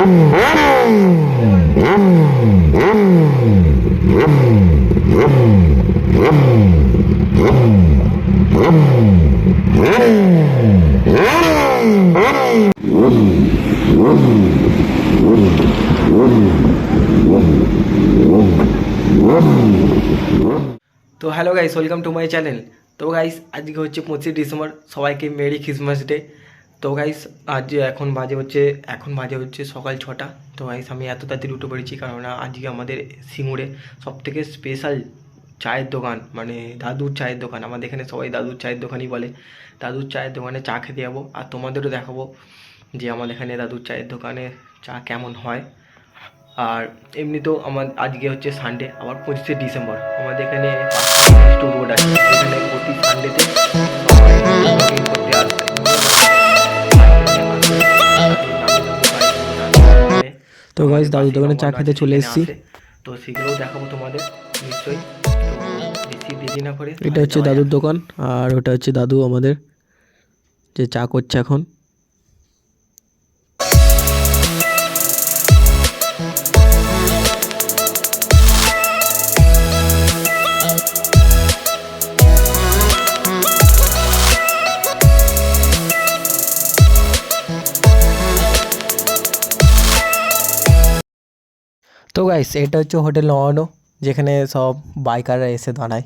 তো hello guys, welcome to my channel. তো guys, আজকে হচ্ছে 25 ডিসেম্বর, সবাইকে মেরি ক্রিসমাস ডে। তো গাইস, এখন বাজে হচ্ছে সকাল 6টা। তো গাইস, আমি এত তাড়াতাড়ি উঠে পড়েছি কারণ আজকে আমাদের সিঙ্গুরে সবথেকে স্পেশাল চায়ের দোকান, মানে দাদুর চায়ের দোকান। আমাদের এখানে সবাই দাদুর চায়ের দোকানই বলে। দাদুর চায়ের দোকানে চা খেতে যাবো, আর তোমাদেরও দেখাবো যে আমাদের এখানে দাদুর চায়ের দোকানে চা কেমন হয়। আর এমনিতেও আজকে হচ্ছে সানডে, আবার 25 ডিসেম্বর। আমাদের এখানে একটু রোড আছে, এখানে প্রতি সানডেতে সবাই জগিং করতে আসে। তো গাইস, দাদুর দোকানে চা খেতে চলে এসেছি। তো সেগুলোও দেখাবো তোমাদের নিশ্চয়ই। তো বেশি দেরি না করে, এটা হচ্ছে দাদুর দোকান, আর ওটা হচ্ছে দাদু আমাদের যে চা করছে এখন। তো গাইস, এটা হচ্ছে হোটেল নওয়ানো, যেখানে সব বাইকাররা এসে দাঁড়ায়।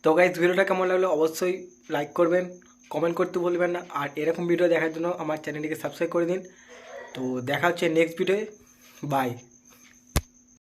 তো গাইস, ভিডিওটা কেমন লাগলো অবশ্যই লাইক করবেন, কমেন্ট করতে ভুলবেন না। আর এরকম ভিডিও দেখার জন্য আমার চ্যানেলটিকে সাবস্ক্রাইব করে দিন। তো দেখা হচ্ছে নেক্সট ভিডিওয়ে। বাই।